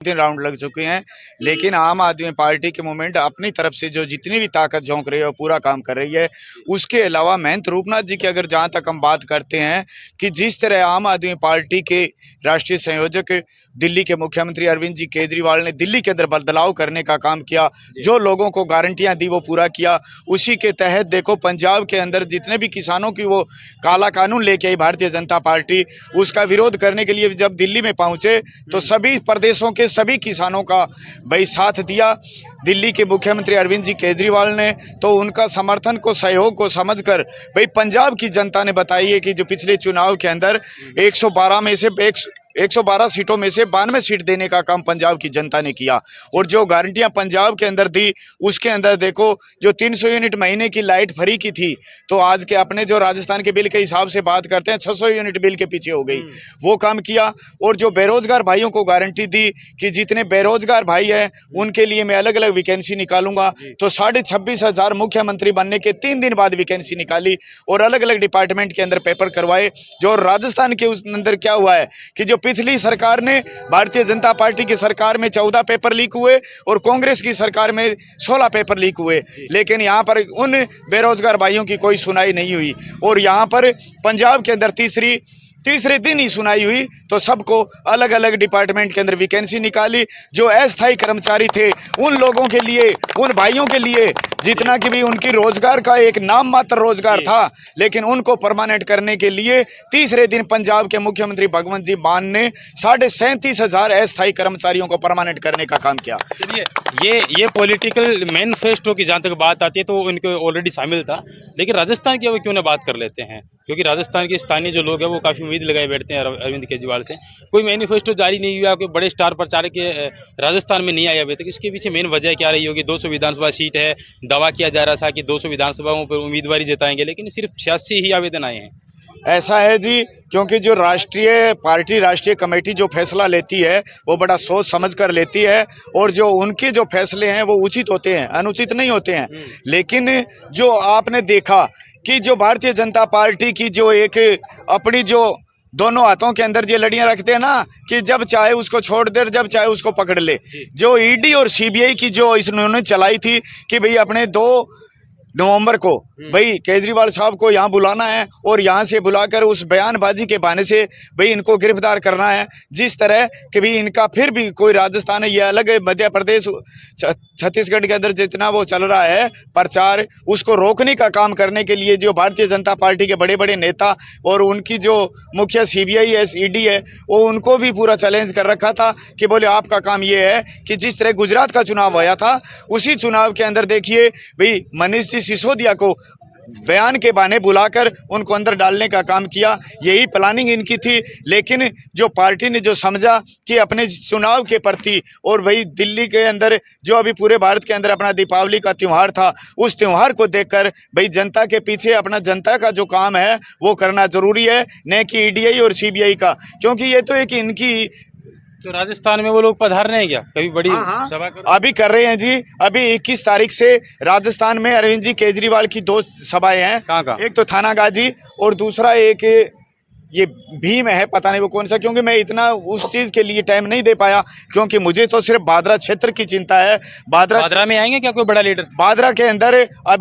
तीन राउंड लग चुके हैं, लेकिन आम आदमी पार्टी के मूवमेंट अपनी तरफ से जो जितनी भी ताकत झोंक रही है वो पूरा काम कर रही है। उसके अलावा महंत रूपनाथ जी की अगर जहां तक हम बात करते हैं कि जिस तरह आम आदमी पार्टी के राष्ट्रीय संयोजक दिल्ली के मुख्यमंत्री अरविंद जी केजरीवाल ने दिल्ली के अंदर बदलाव करने का काम किया, जो लोगों को गारंटियां दी वो पूरा किया। उसी के तहत देखो पंजाब के अंदर जितने भी किसानों की वो काला कानून लेके आई भारतीय जनता पार्टी, उसका विरोध करने के लिए जब दिल्ली में पहुंचे तो सभी प्रदेशों के सभी किसानों का भाई साथ दिया। दिल्ली के मुख्यमंत्री अरविंद जी केजरीवाल ने तो उनका समर्थन को सहयोग को समझकर भाई पंजाब की जनता ने बताई है कि जो पिछले चुनाव के अंदर 112 में से 112 सीटों में से 92 सीट देने का काम पंजाब की जनता ने किया। और जो गारंटियां पंजाब के अंदर दी उसके अंदर देखो जो 300 यूनिट महीने की लाइट फ्री की थी, तो आज के अपने जो राजस्थान के बिल के हिसाब से बात करते हैं 600 यूनिट बिल के पीछे हो गई, वो काम किया। और जो बेरोजगार भाइयों को गारंटी दी कि जितने बेरोजगार भाई हैं उनके लिए मैं अलग अलग वैकेंसी निकालूंगा, तो 26,500 मुख्यमंत्री बनने के 3 दिन बाद वैकेंसी निकाली और अलग अलग डिपार्टमेंट के अंदर पेपर करवाए। जो राजस्थान के उस अंदर क्या हुआ है कि जो पिछली सरकार ने भारतीय जनता पार्टी की सरकार में 14 पेपर लीक हुए और कांग्रेस की सरकार में 16 पेपर लीक हुए, लेकिन यहाँ पर उन बेरोजगार भाइयों की कोई सुनाई नहीं हुई। और यहाँ पर पंजाब के अंदर तीसरे दिन ही सुनाई हुई, तो सबको अलग अलग डिपार्टमेंट के अंदर वैकेंसी निकाली। जो अस्थायी कर्मचारी थे उन लोगों के लिए, उन भाइयों के लिए जितना कि भी उनकी रोजगार का एक नाम मात्र रोजगार था, लेकिन उनको परमानेंट करने के लिए तीसरे दिन पंजाब के मुख्यमंत्री भगवंत जी मान ने 37,500 अस्थायी कर्मचारियों को परमानेंट करने का काम किया। चलिए ये पॉलिटिकल मैनिफेस्टो की जहाँ तक बात आती है तो उनको ऑलरेडी शामिल था, लेकिन राजस्थान की अब क्यों ना बात कर लेते हैं, क्योंकि राजस्थान के स्थानीय जो लोग हैं वो काफ़ी उम्मीद लगाए बैठते हैं अरविंद केजरीवाल से। कोई मैनिफेस्टो जारी नहीं हुआ, कोई बड़े स्टार प्रचारक के राजस्थान में नहीं आया अभी तक। इसके पीछे मेन वजह क्या रही होगी? 200 विधानसभा सीट है, दावा किया जा रहा था कि 200 विधानसभाओं पर उम्मीदवारी जताएंगे, लेकिन सिर्फ 86 ही आवेदन आए हैं। ऐसा है जी, क्योंकि जो राष्ट्रीय कमेटी जो फैसला लेती है वो बड़ा सोच समझ कर लेती है, और जो उनके जो फैसले हैं वो उचित होते हैं, अनुचित नहीं होते हैं। लेकिन जो आपने देखा कि जो भारतीय जनता पार्टी की जो एक अपनी जो दोनों हाथों के अंदर ये लड़ियां रखते हैं ना कि जब चाहे उसको छोड़ दे, जब चाहे उसको पकड़ ले। जो ईडी और सीबीआई की जो इन्होंने चलाई थी कि भाई अपने 2 नवंबर को भाई केजरीवाल साहब को यहाँ बुलाना है और यहाँ से बुलाकर उस बयानबाजी के बहाने से भाई इनको गिरफ्तार करना है। जिस तरह कि भी इनका फिर भी कोई राजस्थान है, ये अलग है, मध्य प्रदेश छत्तीसगढ़ के अंदर जितना वो चल रहा है प्रचार, उसको रोकने का काम करने के लिए जो भारतीय जनता पार्टी के बड़े बड़े नेता और उनकी जो मुख्य सीबीआई है, ईडी है, वो उनको भी पूरा चैलेंज कर रखा था कि बोले आपका काम ये है कि जिस तरह गुजरात का चुनाव हुआ था उसी चुनाव के अंदर देखिए भाई मनीष सिसोदिया को बयान के बहाने बुलाकर उनको अंदर डालने का काम किया। यही प्लानिंग इनकी थी, लेकिन जो पार्टी ने जो समझा कि अपने चुनाव के प्रति और भाई दिल्ली के अंदर जो अभी पूरे भारत के अंदर अपना दीपावली का त्यौहार था, उस त्यौहार को देखकर भाई जनता के पीछे अपना जनता का जो काम है वो करना जरूरी है, न कि ईडीआई और सीबीआई का, क्योंकि ये तो एक इनकी। तो राजस्थान में वो लोग पधार रहे हैं क्या कभी बड़ी सभा अभी कर रहे हैं जी। अभी 21 तारीख से राजस्थान में अरविंद जी केजरीवाल की 2 सभाएं हैं। कहाँ? एक तो थानागाजी और दूसरा एक ये भीम है, पता नहीं वो कौन सा, क्योंकि मैं इतना उस चीज के लिए टाइम नहीं दे पाया, क्योंकि मुझे तो सिर्फ बादरा क्षेत्र की चिंता है। बादरा में आएंगे क्या कोई बड़ा लीडर? बादरा के अंदर अब